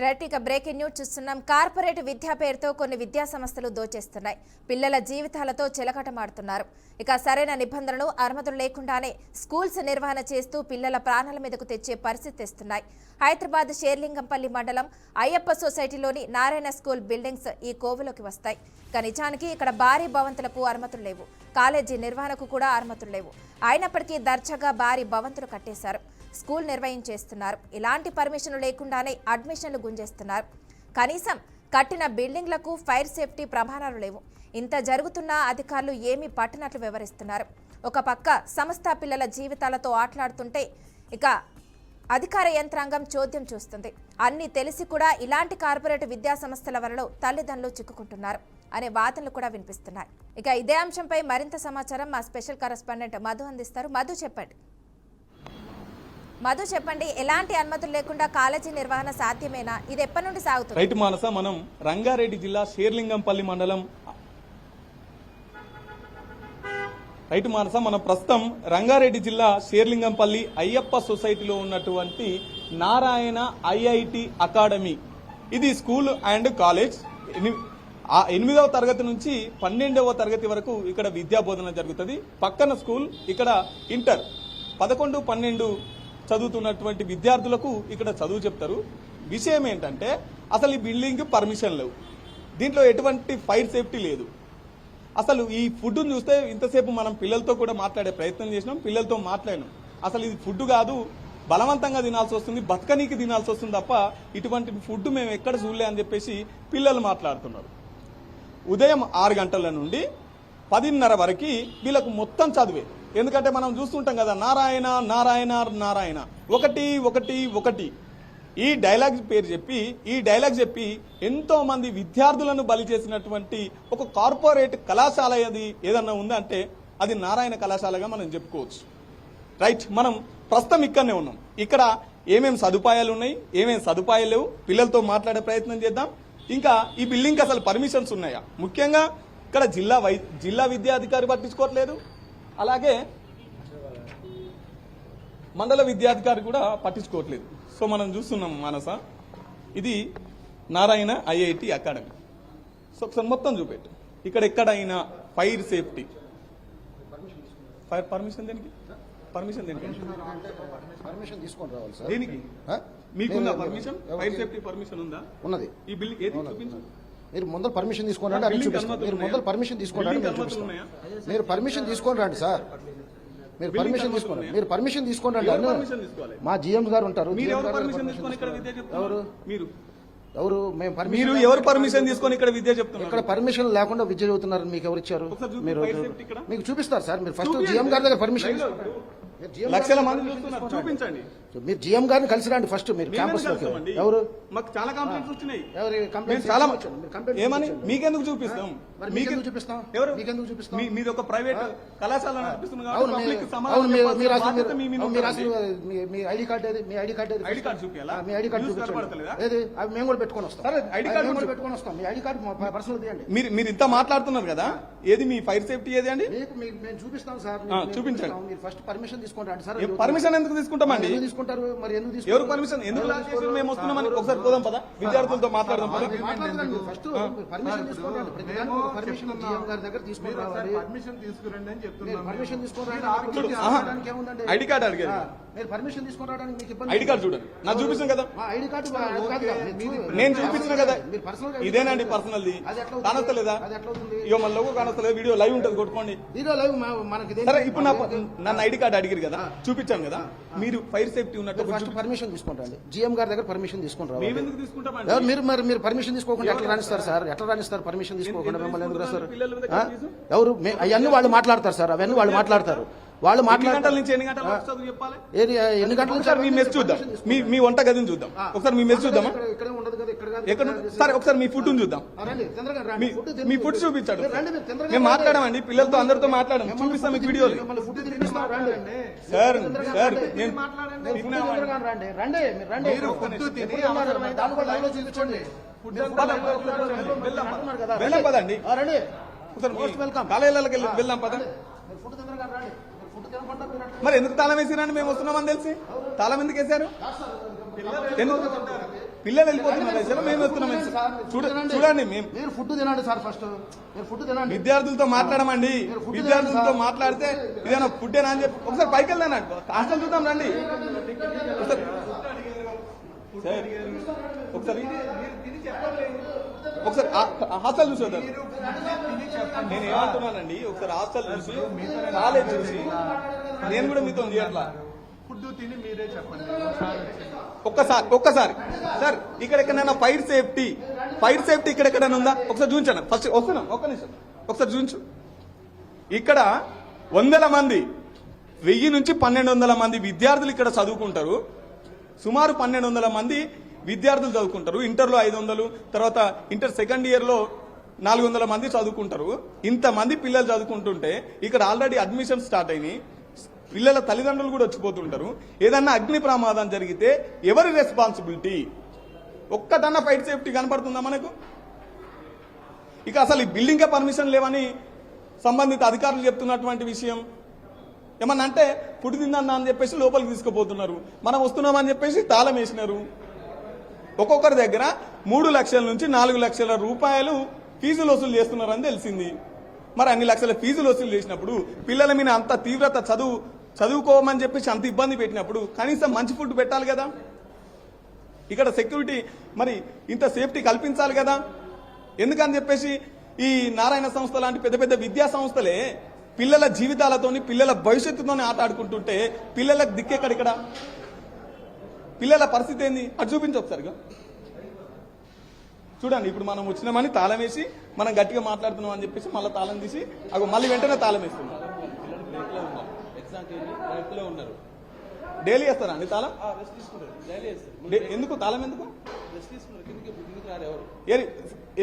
Right ఇక breaking news చూస్తున్నాం. Corporate విద్యా పేరుతో కొన్ని విద్యా సంస్థలు దోచేస్తున్నాయి. పిల్లల జీవితాలతో చెలకటమాడుతున్నారు. ఇక సరైన నిబంధనలు అనుమతులు లేకుండానే స్కూల్స్ నిర్వహణ చేస్తూ పిల్లల ప్రాణాల మీదకు తెచ్చే పరిస్థితి తెస్తున్నాయి. హైదరాబాద్ షేర్లింగంపల్లి మండలం అయ్యప్ప సొసైటీలోని నారాయణ స్కూల్ బిల్డింగ్స్ ఈ కోవలోకి వస్తాయి. ఇక నిజానికి ఇక్కడ భారీ భవంతులకు అనుమతులు లేవు, కాలేజీ నిర్వహణకు కూడా అనుమతులు లేవు. అయినప్పటికీ దర్జాగా భారీ భవంతులు కట్టేశారు, స్కూల్ నిర్వహించేస్తున్నారు. ఇలాంటి పర్మిషన్లు లేకుండానే అడ్మిషన్లు గుంజేస్తున్నారు. కనీసం కట్టిన బిల్డింగ్లకు ఫైర్ సేఫ్టీ ప్రమాణాలు లేవు. ఇంత జరుగుతున్నా అధికారులు ఏమీ పట్టనట్లు వివరిస్తున్నారు. ఒక పక్క సంస్థ పిల్లల జీవితాలతో ఆటలాడుతుంటే ఇక అధికార యంత్రాంగం చోద్యం చూస్తుంది. అన్ని తెలిసి కూడా ఇలాంటి కార్పొరేట్ విద్యా సంస్థల వలలో తల్లిదండ్రులు చిక్కుకుంటున్నారు అనే వాదనలు కూడా వినిపిస్తున్నాయి. ఇక ఇదే అంశంపై మరింత సమాచారం మా స్పెషల్ కరెస్పాండెంట్ మధు అందిస్తారు. మధు చెప్పండి, ఎలాంటి అనుమతులు లేకుండా కాలేజీ నిర్వహణ సాధ్యమేనా? ఇది ఎప్పటి నుండి సాగుతుంది? రైట్ మానస, మనం రంగారెడ్డి జిల్లా షేర్లింగంపల్లి మండలం మనం ప్రస్తుతం రంగారెడ్డి జిల్లా షేర్లింగంపల్లి అయ్యప్ప సొసైటీలో ఉన్నటువంటి నారాయణ ఐఐటి అకాడమీ. ఇది స్కూల్ అండ్ కాలేజ్. 8వ తరగతి నుంచి 12వ తరగతి వరకు ఇక్కడ విద్యా బోధన జరుగుతుంది. పక్కన స్కూల్, ఇక్కడ ఇంటర్ 11, 12 చదువుతున్నటువంటి విద్యార్థులకు ఇక్కడ చదువు చెప్తారు. విషయం ఏంటంటే అసలు ఈ బిల్డింగ్ పర్మిషన్ లేవు, దీంట్లో ఎటువంటి ఫైర్ సేఫ్టీ లేదు. అసలు ఈ ఫుడ్ను చూస్తే ఇంతసేపు మనం పిల్లలతో కూడా మాట్లాడే ప్రయత్నం చేసినాం, పిల్లలతో మాట్లాడినాం. అసలు ఇది ఫుడ్ కాదు, బలవంతంగా తినాల్సి వస్తుంది, బతకనీకి తినాల్సి వస్తుంది తప్ప ఇటువంటి ఫుడ్ మేము ఎక్కడ చూడలే అని చెప్పేసి పిల్లలు మాట్లాడుతున్నారు. ఉదయం 6 గంటల నుండి 10:30 వరకు వీళ్ళకు మొత్తం చదివే. ఎందుకంటే మనం చూస్తుంటాం కదా, నారాయణ నారాయణ నారాయణ, 1 1 1. ఈ డైలాగ్ చెప్పి ఎంతో మంది విద్యార్థులను బలి చేసినటువంటి ఒక కార్పొరేట్ కళాశాల అది ఏదన్నా ఉందంటే అది నారాయణ కళాశాలగా మనం చెప్పుకోవచ్చు. రైట్, మనం ప్రస్తుతం ఇక్కడనే ఉన్నాం. ఇక్కడ ఏమేం సదుపాయాలు ఉన్నాయి, ఏమేం సదుపాయాలు లేవు, పిల్లలతో మాట్లాడే ప్రయత్నం చేద్దాం. ఇంకా ఈ బిల్డింగ్ అసలు పర్మిషన్స్ ఉన్నాయా? ముఖ్యంగా ఇక్కడ జిల్లా విద్యాధికారి పట్టించుకోవట్లేదు, అలాగే మండల విద్యాధికారి కూడా పట్టించుకోవట్లేదు. సో మనం చూస్తున్నాం మానస, ఇది నారాయణ ఐఐటి అకాడమీ. సో ఒకసారి మొత్తం చూపెట్టు. ఇక్కడ ఎక్కడైనా ఫైర్ సేఫ్టీ పర్మిషన్ దేనికి తీసుకొని రావాలి సార్. దేనికి మీకుందా పర్మిషన్? ఫైర్ సేఫ్టీ పర్మిషన్ ఉందా? ఉన్నది. ఈ బిల్డింగ్ ఏది చూపించు. మీరు ముందర పర్మిషన్ తీసుకొని రండి, మీరు ముందర పర్మిషన్ తీసుకొని రండి, మీరు పర్మిషన్ తీసుకొని రండి సార్. మీరు పర్మిషన్ తీసుకొని రండి. మా జిఎం గారు ఉంటారు. ఎవరు పర్మిషన్ తీసుకొని ఇక్కడ విద్య చెప్తున్నారు? ఇక్కడ పర్మిషన్ లేకుండా విద్య చదువుతున్నారు. మీకు ఎవరు ఇచ్చారు? మీరు మీకు చూపిస్తారు సార్. మీరు ఫస్ట్ జిఎం గారి దగ్గర పర్మిషన్ లక్షల మంది చూపించండి. మీరు జిఎం గారిని కలిసి రండి ఫస్ట్. మీరు క్యాంపస్ లోకి ఎవరు? మాకు చాలా కంప్లైంట్స్ వచ్చినాయి. ఎవరు కంప్లైంట్? చాలా ఏమని మీకెందుకు చూపిస్తాం? మీకెందుకు చూపిస్తాం? ఎవరు మీకెందుకు చూపిస్తాం? మీది ఒక ప్రైవేట్ కళాశాల మీ ఐడి కార్డు ఏది? మీ ఐడి కార్డు ఐడి కార్డు చూపించాలా? మీ ఐడి కార్డు చూపించండి. అవి మేము కూడా పెట్టుకొని వస్తాం. ఐడి కార్డు పెట్టుకొని వస్తాం. మీ ఐడి కార్డు పర్సనల్ తీయండి. మీరు ఇంత మాట్లాడుతున్నారు కదా, ఏది మీ ఫైర్ సేఫ్టీ ఏది అండి? మేము చూపిస్తాం సార్. చూపించండి. మీరు ఫస్ట్ పర్మిషన్ తీసుకుంటారు సార్. పర్మిషన్ ఎందుకు తీసుకుంటామండి? తీసుకుంటారు మరి ఎందుకు? ఎవరు పర్మిషన్ ఎందుకు మేము వస్తున్నామని ఒకసారి పోదాం పదా, విద్యార్థులతో మాట్లాడదాం పదా. ఫస్ట్ పర్మిషన్ తీసుకోండి. పర్మిషన్ జిఎం గారి దగ్గర తీసుకుని రావాలి. పర్మిషన్ తీసుకురండి అని చెప్తున్నారు. పర్మిషన్ తీసుకురావడానికి ఏముందండి? ఐడి కార్డు అడిగారు. మీరు పర్మిషన్ తీసుకుని రావడానికి మీకు ఇబ్బంది? ఐడి కార్డు చూడండి, నాకు చూపించాను కదా. ఐడి కార్డు నేను చూపించిన కదా. ఇదేనండి పర్సనల్ది. కానొస్తలేదా? ఇక మన లోగో కానొస్తలేదు. వీడియో లైవ్ ఉంటుంది, కొట్టుకోండి. వీడియో లైవ్ మనకి. సరే, ఇప్పుడు నన్ను ఐడి కార్డు అడిగారు కదా, చూపించాను కదా. మీరు ఫైర్ సేఫ్టీ ఉన్నట్టు పర్మిషన్ తీసుకుంటారు. జిఎం గారి దగ్గర పర్మిషన్ తీసుకుంటారు. మీరు పర్మిషన్ తీసుకోకుండా ఎట్లా రాణిస్తారు సార్? ఎట్లా రాణిస్తారు పర్మిషన్ తీసుకోకుండా? మిమ్మల్ని ఎందుకు రాస్తారు? ఎవరు? అవన్నీ వాళ్ళు మాట్లాడతారు సార్. అవన్నీ వాళ్ళు మాట్లాడతారు. వాళ్ళు మాట్లాడతారు. ఎన్ని గంటల నుంచి మీ మెస్ చూద్దాం. మీ వంట గదిని చూద్దాం ఒకసారి. మీ మెస్ చూద్దామా? ఎక్కడ? సరే, ఒకసారి మీ ఫుడ్ చూద్దాం. మీ ఫుడ్ చూపించాడు. మేము మాట్లాడామండి, పిల్లలతో అందరితో మాట్లాడాం. చూపిస్తాం మీకు వీడియోలు. సార్ వెళ్దాం పదండి. కాలేజీలకి వెళ్దాం పద. మరి ఎందుకు తాళం వేసిరండి? మేము వస్తున్నామని తెలిసి తాళం ఎందుకు వేశారు? ఎందుకు పిల్లలు వెళ్ళిపోతున్నారు దశలో మేము వస్తున్నాం. చూడండి మేము మీరు ఫుడ్ తినండి సార్, ఫస్ట్ మీరు ఫుడ్ తినండి. విద్యార్థులతో మాట్లాడమండి, విద్యార్థులతో మాట్లాడితే ఇదేనా ఫుడ్ ఏనా అని చెప్పి ఒకసారి పైకి వెళ్ళాను హాస్టల్ చూద్దాం రండి ఒకసారి ఒకసారి హాస్టల్ చూసి వద్దాం. నేను ఏమంటున్నానండి, ఒకసారి హాస్టల్ చూసి కాలేజ్ చూసి నేను కూడా మీతో చేయట్లా. ఫుడ్ తిని మీరే చెప్పండి. ఒక్కసారి సార్ ఇక్కడ ఎక్కడైనా ఫైర్ సేఫ్టీ ఇక్కడ ఎక్కడైనా ఉందా ఒకసారి చూపించండి. ఫస్ట్ వస్తున్నాం, ఒక్క నిమిషం ఒకసారి చూపించు. ఇక్కడ 100 మంది 1000 నుంచి 1200 మంది విద్యార్థులు ఇక్కడ చదువుకుంటారు. సుమారు 1200 మంది విద్యార్థులు చదువుకుంటారు. ఇంటర్లో 500, తర్వాత ఇంటర్ సెకండ్ ఇయర్ లో 400 మంది చదువుకుంటారు. ఇంతమంది పిల్లలు చదువుకుంటుంటే ఇక్కడ ఆల్రెడీ అడ్మిషన్ స్టార్ట్ అయినాయి. పిల్లల తల్లిదండ్రులు కూడా వచ్చిపోతుంటారు. ఏదన్నా అగ్ని ప్రమాదం జరిగితే ఎవరి రెస్పాన్సిబిలిటీ? ఒక్కటన్నా ఫైర్ సేఫ్టీ కనపడుతుందా మనకు? ఇక అసలు ఈ బిల్డింగ్కే పర్మిషన్ లేవని సంబంధిత అధికారులు చెప్తున్నటువంటి విషయం ఏమన్నా అంటే ఫుడ్ తిందన్నా అని చెప్పేసి లోపలికి తీసుకుపోతున్నారు. మనం వస్తున్నామని చెప్పేసి తాళం వేసినారు. ఒక్కొక్కరి దగ్గర 3 లక్షల నుంచి 4 లక్షల రూపాయలు ఫీజులు వసూలు చేస్తున్నారని తెలిసింది. మరి అన్ని లక్షల ఫీజులు వసూలు చేసినప్పుడు పిల్లల మీద అంత తీవ్రత చదువుకోమని చెప్పేసి అంత ఇబ్బంది పెట్టినప్పుడు కనీసం మంచి ఫుడ్ పెట్టాలి కదా. ఇక్కడ సెక్యూరిటీ మరి ఇంత సేఫ్టీ కల్పించాలి కదా. ఎందుకని చెప్పేసి ఈ నారాయణ సంస్థ లాంటి పెద్ద పెద్ద విద్యా సంస్థలే పిల్లల జీవితాలతోని పిల్లల భవిష్యత్తుతోనే ఆట ఆడుకుంటుంటే పిల్లలకు దిక్కెక్కడ? పిల్లల పరిస్థితి ఏంది? అది చూపించు ఒకసారిగా. చూడండి, ఇప్పుడు మనం వచ్చినామని తాళం వేసి మనం గట్టిగా మాట్లాడుతున్నాం అని చెప్పేసి మళ్ళీ తాళం తీసి మళ్ళీ వెంటనే తాళం వేస్తున్నాం. డైలీ వేస్తారా అండి తాళం? ఎందుకు తాళం ఎందుకు?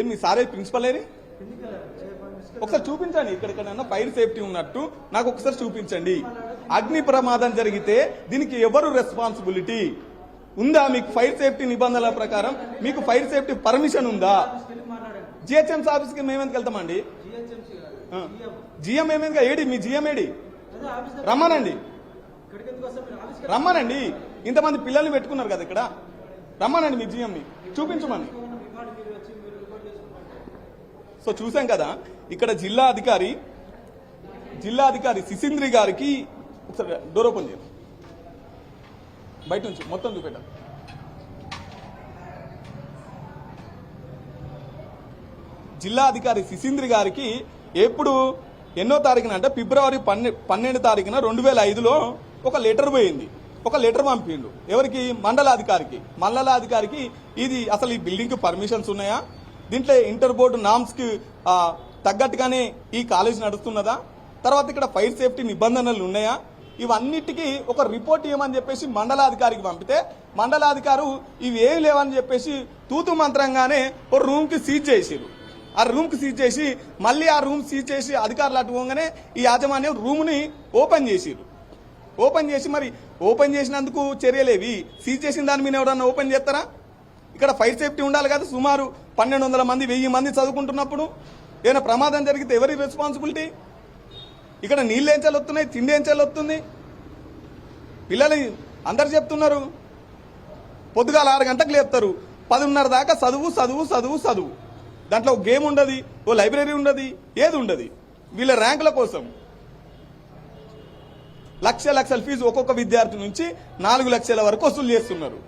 మీ సారే ప్రిన్సిపల్ ఏరి ఒకసారి చూపించండి. ఇక్కడెక్కడన్నా ఫైర్ సేఫ్టీ ఉన్నట్టు నాకు ఒకసారి చూపించండి. అగ్ని ప్రమాదం జరిగితే దీనికి ఎవరు రెస్పాన్సిబిలిటీ ఉందా? మీకు ఫైర్ సేఫ్టీ నిబంధనల ప్రకారం మీకు ఫైర్ సేఫ్టీ పర్మిషన్ ఉందా? జిహెచ్ఎంసీ ఆఫీస్కి మేమెందుకు వెళ్తామండి? జిఎం ఏమేందుకు? ఏడి మీ జిఎం ఏడి? రమ్మనండి. ఇంతమంది పిల్లల్ని పెట్టుకున్నారు కదా ఇక్కడ, రమ్మనండి మీ జిఎంని చూపించమని. సో చూసాం కదా ఇక్కడ జిల్లా అధికారి సిసింద్రి గారికి ఒకసారి డోర్ ఓపెన్ చేయండి, బయట నుంచి మొత్తం చూపెట్టాం. జిల్లా అధికారి సిసింద్రి గారికి ఎప్పుడు ఎన్నో తారీఖున అంటే ఫిబ్రవరి 12 తారీఖున 2005లో ఒక లెటర్ పోయింది. ఒక లెటర్ పంపిండు ఎవరికి? మండలాధికారికి. ఇది అసలు ఈ బిల్డింగ్ కి పర్మిషన్స్ ఉన్నాయా? దీంట్లో ఇంటర్ బోర్డు నామ్స్ కి తగ్గట్టుగానే ఈ కాలేజ్ నడుస్తున్నదా? తర్వాత ఇక్కడ ఫైర్ సేఫ్టీ నిబంధనలు ఉన్నాయా? ఇవన్నిటికీ ఒక రిపోర్ట్ ఇవ్వమని చెప్పేసి మండలాధికారికి పంపితే మండలాధికారు ఇవి ఏమి లేవని చెప్పేసి తూతు మంత్రంగానే ఒక రూమ్ కి సీజ్ చేసిరు. ఆ రూమ్ కి సీజ్ చేసి మళ్ళీ ఆ రూమ్ సీజ్ చేసి అధికారులు అట్టుకోగానే ఈ యాజమాన్యం రూమ్ ని ఓపెన్ చేసిరు. మరి ఓపెన్ చేసినందుకు చర్యలేవి, సీజ్ చేసిన దాని మీద ఎవరన్నా ఓపెన్ చేస్తారా? ఇక్కడ ఫైర్ సేఫ్టీ ఉండాలి కదా. సుమారు 1200 మంది 1000 మంది చదువుకుంటున్నప్పుడు ఏదైనా ప్రమాదం జరిగితే ఎవరి రెస్పాన్సిబిలిటీ? ఇక్కడ నీళ్ళు ఏం వస్తున్నాయి, తిండి ఏం వస్తుంది? పిల్లలు అందరు చెప్తున్నారు పొద్దుగాల 6 గంటలకు లేపుతారు, 10:30 దాకా చదువు. దాంట్లో ఒక గేమ్ ఉండదు, ఓ లైబ్రరీ ఉండదు, ఏది ఉండదు. వీళ్ళ ర్యాంకుల కోసం లక్షల ఫీజు ఒక్కొక్క విద్యార్థి నుంచి 4 లక్షల వరకు వసూలు చేస్తున్నారు.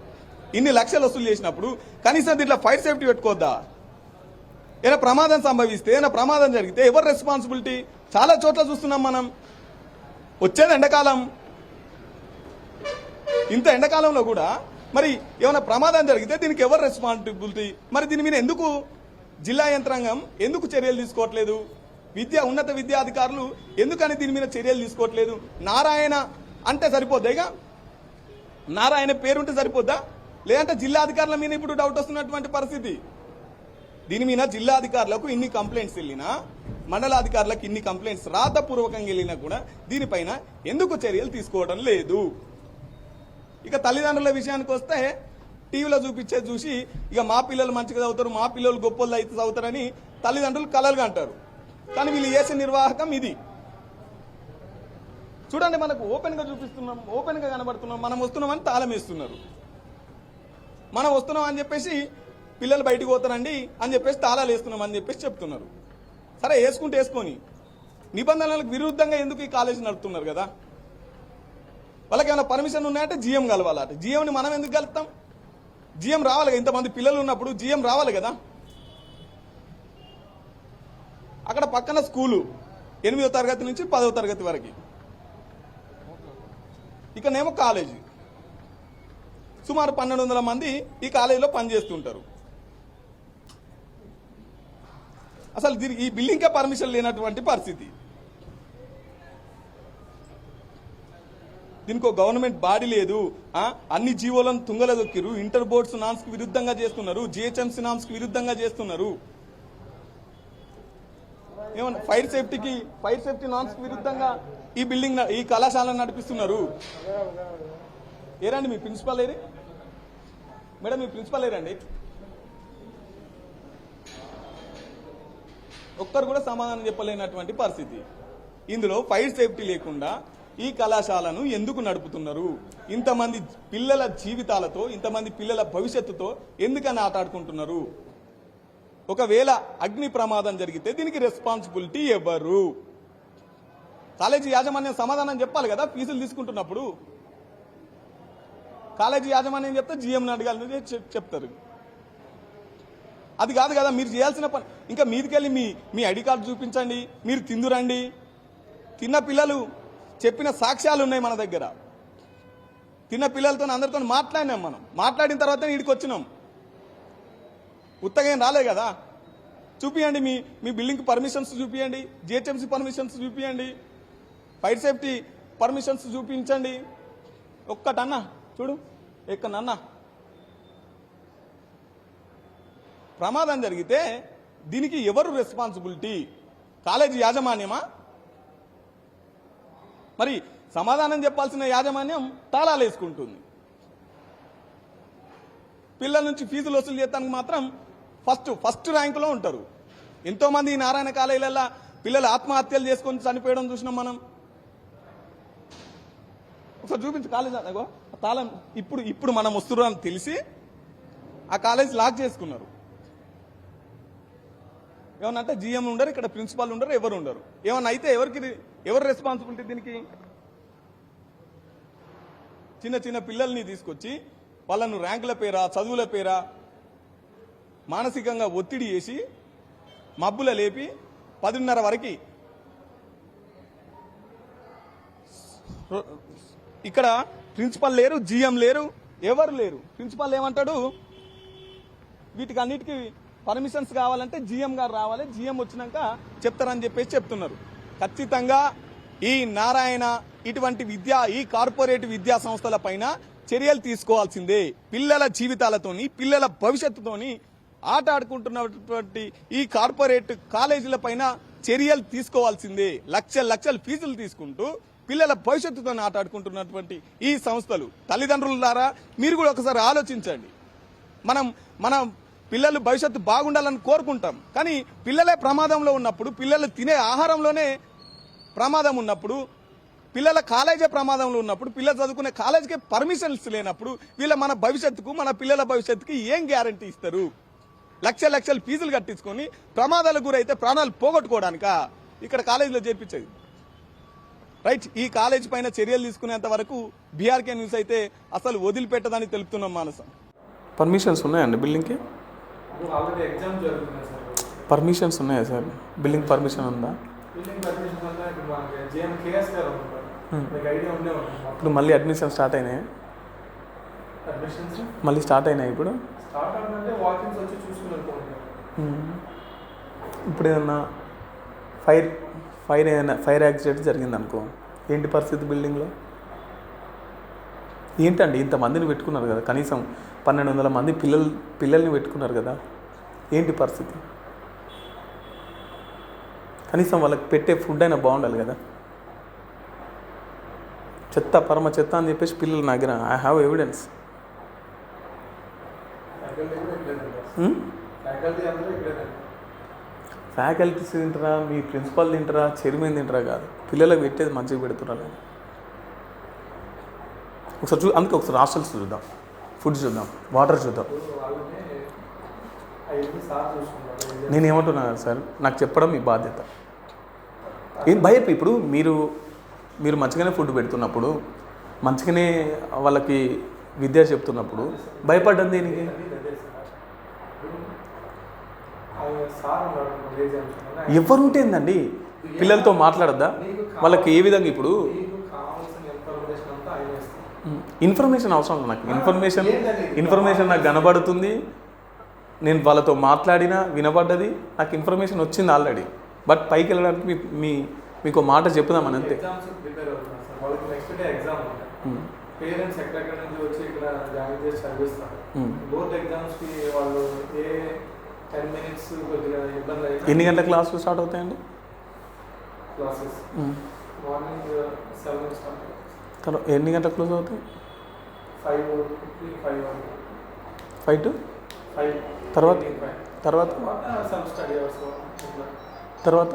ఇన్ని లక్షలు వసూలు చేసినప్పుడు కనీసం దీంట్లో ఫైర్ సేఫ్టీ పెట్టుకోవద్దా? ఏదైనా ప్రమాదం సంభవిస్తే, ఏదైనా ప్రమాదం జరిగితే ఎవరు రెస్పాన్సిబిలిటీ? చాలా చోట్ల చూస్తున్నాం మనం. వచ్చేది ఎండాకాలం, ఇంత ఎండాకాలంలో కూడా మరి ఏమైనా ప్రమాదం జరిగితే దీనికి ఎవరు రెస్పాన్సిబిలిటీ? మరి దీని మీద ఎందుకు జిల్లా యంత్రాంగం ఎందుకు చర్యలు తీసుకోవట్లేదు? ఉన్నత విద్యాధికారులు ఎందుకని దీని మీద చర్యలు తీసుకోవట్లేదు? నారాయణ అంటే సరిపోద్దా? ఇక నారాయణ పేరుంటే సరిపోద్దా? లేదంటే జిల్లా అధికారుల మీద ఇప్పుడు డౌట్ వస్తున్నటువంటి పరిస్థితి. దీని మీద జిల్లా అధికారులకు ఇన్ని కంప్లైంట్స్ వెళ్ళినా, మండలాధికారులకు ఇన్ని కంప్లైంట్స్ రాతపూర్వకంగా వెళ్ళినా కూడా దీనిపైన ఎందుకు చర్యలు తీసుకోవడం లేదు? ఇక తల్లిదండ్రుల విషయానికి వస్తే టీవీలో చూపించేది చూసి ఇక మా పిల్లలు మంచిగా చదువుతారు, మా పిల్లలు గొప్పలు అయితే చదువుతారని తల్లిదండ్రులు కలలుగా అంటారు. కానీ వీళ్ళు చేసే నిర్వాహకం ఇది. చూడండి, మనకు ఓపెన్ గా చూపిస్తున్నాం, ఓపెన్ గా కనబడుతున్నాం, మనం వస్తున్నామని తాళం వేస్తున్నారు. మనం వస్తున్నాం అని చెప్పేసి పిల్లలు బయటకు పోతారండి అని చెప్పేసి తాళాలు వేస్తున్నాం అని చెప్పేసి చెప్తున్నారు. సరే వేసుకుంటే వేసుకొని నిబంధనలకు విరుద్ధంగా ఎందుకు ఈ కాలేజీ నడుపుతున్నారు కదా. వాళ్ళకి ఏమైనా పర్మిషన్ ఉన్నాయంటే జిఎం కలవాలట. జిఎంని మనం ఎందుకు కలుపుతాం? జిఎం రావాలి కదా, ఇంతమంది పిల్లలు ఉన్నప్పుడు జిఎం రావాలి కదా. అక్కడ పక్కన స్కూలు 8వ తరగతి నుంచి 10వ తరగతి వరకు, ఇక్కడనేమో కాలేజీ. సుమారు 1200 మంది ఈ కాలేజీలో పనిచేస్తుంటారు. అసలు దీనికి ఈ బిల్డింగ్కే పర్మిషన్ లేనటువంటి పరిస్థితి. దీనికి ఒక గవర్నమెంట్ బాడీ లేదు. అన్ని జీవోలను తుంగలో దొక్కిరు. ఇంటర్ బోర్డ్స్ నామ్స్ కి విరుద్ధంగా చేస్తున్నారు, జిహెచ్ఎంసీ నామ్స్ కి విరుద్ధంగా చేస్తున్నారు. ఏమన్నా ఫైర్ సేఫ్టీ నామ్స్ కి విరుద్ధంగా ఈ బిల్డింగ్ ఈ కళాశాలను నడిపిస్తున్నారు. ఏరండి మీ ప్రిన్సిపల్ ఏరి? మేడం మీ ప్రిన్సిపల్ ఏరండి? ఒక్కరు కూడా సమాధానం చెప్పలేనటువంటి పరిస్థితి. ఇందులో ఫైర్ సేఫ్టీ లేకుండా ఈ కళాశాలను ఎందుకు నడుపుతున్నారు? ఇంతమంది పిల్లల జీవితాలతో, ఇంతమంది పిల్లల భవిష్యత్తుతో ఎందుకని ఆటాడుకుంటున్నారు? ఒకవేళ అగ్ని ప్రమాదం జరిగితే దీనికి రెస్పాన్సిబిలిటీ ఎవరు? కాలేజీ యాజమాన్యం సమాధానం చెప్పాలి కదా. ఫీజులు తీసుకుంటున్నప్పుడు కాలేజీ యాజమాన్యం చెప్తే జిఎంని అడగాలని చెప్తారు. అది కాదు కదా మీరు చేయాల్సిన పని. ఇంకా మీదికెళ్ళి మీ ఐడి కార్డు చూపించండి, మీరు తిందురండి. తిన్న పిల్లలు చెప్పిన సాక్ష్యాలు ఉన్నాయి మన దగ్గర. తిన్న పిల్లలతో అందరితో మాట్లాడినాం. మనం మాట్లాడిన తర్వాత వీడికి వచ్చినాం. ఉత్తగేం రాలే కదా. చూపియండి మీ బిల్డింగ్ పర్మిషన్స్ చూపియండి, జిహెచ్ఎంసీ పర్మిషన్స్ చూపియండి, ఫైర్ సేఫ్టీ పర్మిషన్స్ చూపించండి. ఒక్కటన్నా చూడు ఎక్కడన్నా ప్రమాదం జరిగితే దీనికి ఎవరు రెస్పాన్సిబిలిటీ? కాలేజీ యాజమాన్యమా? మరి సమాధానం చెప్పాల్సిన యాజమాన్యం తాళాలు వేసుకుంటుంది. పిల్లల నుంచి ఫీజులు వసూలు చేయడానికి మాత్రం ఫస్ట్ ర్యాంకులో ఉంటారు. ఎంతో మంది నారాయణ కాలేజీలలో పిల్లలు ఆత్మహత్యలు చేసుకొని చనిపోయడం చూసినాం మనం. ఒకసారి చూపించు కాలేజ్. అగో తాళం ఇప్పుడు మనం వస్తున్నాం తెలిసి ఆ కాలేజ్ లాక్ చేసుకున్నారు. ఏమన్నంటే జిఎం ఉండరు, ఇక్కడ ప్రిన్సిపాల్ ఉండరు, ఎవరు ఉండరు. ఏమన్నా అయితే ఎవరు రెస్పాన్సిబిలిటీ దీనికి? చిన్న పిల్లల్ని తీసుకొచ్చి వాళ్ళను ర్యాంకుల పేరా, చదువుల పేరా మానసికంగా ఒత్తిడి చేసి మబ్బుల లేపి 10:30 వరకు ఇక్కడ ప్రిన్సిపల్ లేరు, జిఎం లేరు, ఎవరు లేరు. ప్రిన్సిపల్ ఏమంటాడు, వీటికి అన్నిటికీ పర్మిషన్స్ కావాలంటే జిఎం గారు రావాలి, జిఎం వచ్చినాక చెప్తారని చెప్పేసి చెప్తున్నారు. ఖచ్చితంగా ఈ నారాయణ ఇటువంటి ఈ కార్పొరేట్ విద్యా సంస్థల పైన చర్యలు తీసుకోవాల్సిందే. పిల్లల జీవితాలతోని, పిల్లల భవిష్యత్తుతోని ఆట ఆడుకుంటున్నటువంటి ఈ కార్పొరేట్ కాలేజీల పైన చర్యలు తీసుకోవాల్సిందే. లక్షల ఫీజులు తీసుకుంటూ పిల్లల భవిష్యత్తుతో ఆట ఆడుకుంటున్నటువంటి ఈ సంస్థలు. తల్లిదండ్రులారా మీరు కూడా ఒకసారి ఆలోచించండి. మన పిల్లలు భవిష్యత్తు బాగుండాలని కోరుకుంటాం, కానీ పిల్లలే ప్రమాదంలో ఉన్నప్పుడు, పిల్లలు తినే ఆహారంలోనే ప్రమాదం ఉన్నప్పుడు, పిల్లల కాలేజే ప్రమాదంలో ఉన్నప్పుడు, పిల్లలు చదువుకునే కాలేజీకే పర్మిషన్స్ లేనప్పుడు మన భవిష్యత్తుకు, మన పిల్లల భవిష్యత్తుకి ఏం గ్యారంటీ ఇస్తారు? లక్షల ఫీజులు కట్టించుకొని ప్రమాదాలకు గురైతే ప్రాణాలు పోగొట్టుకోవడానికా ఇక్కడ కాలేజీలో చేర్పించేది? రైట్. ఈ కాలేజీ పైన చర్యలు తీసుకునేంత వరకు బీఆర్కే న్యూస్ అయితే అసలు వదిలిపెట్టదని తెలుపుతున్నాం. మానసం పర్మిషన్స్ ఉన్నాయండి బిల్డింగ్కి? ఆల్రెడీ ఎగ్జామ్ జరుగుతున్నాయి సార్. పర్మిషన్స్ ఉన్నాయా సార్? బిల్డింగ్ పర్మిషన్ ఉందా? బిల్డింగ్ పర్మిషన్ అంతా ఇప్పుడు మనకి జేఎం కేఎస్ గారు ఉన్నారు. మీకు ఐడియా ఉండే ఉంటుంది. ఇప్పుడు మళ్ళీ అడ్మిషన్ స్టార్ట్ అయినాయి? అడ్మిషన్స్ మళ్ళీ స్టార్ట్ అయినాయి. ఇప్పుడు స్టార్ట్ అవుతుందంటే వాకింగ్స్ వచ్చి చూసుకున్నారు. ఇప్పుడు ఏదన్నా ఫైర్ యాక్సిడెంట్ జరిగింది అనుకో, ఏంటి పరిస్థితి బిల్డింగ్లో? ఏంటండి ఇంతమందిని పెట్టుకున్నారు కదా, కనీసం 1200 మంది పిల్లల్ని పెట్టుకున్నారు కదా, ఏంటి పరిస్థితి? కనీసం వాళ్ళకి పెట్టే ఫుడ్ అయినా బాగుండాలి కదా. పరమ చెత్త అని చెప్పేసి పిల్లలు నా దగ్గర ఐ హ్యావ్ ఎవిడెన్స్. ఫ్యాకల్టీస్ తింటారా, మీ ప్రిన్సిపల్ తింటారా, చైర్మన్ తింటారా కాదు, పిల్లలకు పెట్టేది మంచిగా పెడుతున్నారు. ఒకసారి అందుకే ఒకసారి హాస్టల్స్ చూద్దాం. ఫుడ్ చూద్దాం, వాటర్ చూద్దాం. వాళ్ళనే ఐదు సార్ చూసుకుంటారు. నేను ఏమంటున్నాను సార్, నాకు చెప్పడం మీ బాధ్యత. ఏం భయపు ఇప్పుడు మీరు మంచిగానే ఫుడ్ పెడుతున్నప్పుడు, మంచిగానే వాళ్ళకి విద్య చెప్తున్నప్పుడు భయపడ్డం దేనికి? సార్ ఉన్నారు ఎవరుంటే ఏందండి, పిల్లలతో మాట్లాడద్దా? వాళ్ళకి ఏ విధంగా ఇప్పుడు మీకు కావాల్సిన ఇన్ఫర్మేషన్ అంతా ఆయన ఇస్తాం. ఇన్ఫర్మేషన్ అవసరం లేదు నాకు. ఇన్ఫర్మేషన్ నాకు కనబడుతుంది, నేను వాళ్ళతో మాట్లాడినా వినబడ్డది, నాకు ఇన్ఫర్మేషన్ వచ్చింది ఆల్రెడీ. బట్ పైకి వెళ్ళడానికి మీకు మాట చెప్పుదామని అంతే. ఎగ్జామ్స్ ప్రిపేర్ అవుతున్నారు సార్, వాళ్ళకి నెక్స్ట్ డే ఎగ్జామ్ ఉంటాయి. పేరెంట్స్ ఎక్కడెక్కడ నుంచి వచ్చి ఇక్కడ జాయిన్ చేసి చదివిస్తారు. బోర్డ్ ఎగ్జామ్స్కి వాళ్ళు ఏ 10 minutes కొద్దిగా ఇబ్బంది అయితే ఎన్ని గంటల క్లాసులు స్టార్ట్ అవుతాయండి? క్లాసెస్ మార్నింగ్ 7 స్టార్ట్, తర్వాత ఎన్ని గంటల క్లోజ్ అవుతాయి? 5 5 to 5 తర్వాత తర్వాత తర్వాత సెల్ఫ్ స్టడీ అవర్స్ తర్వాత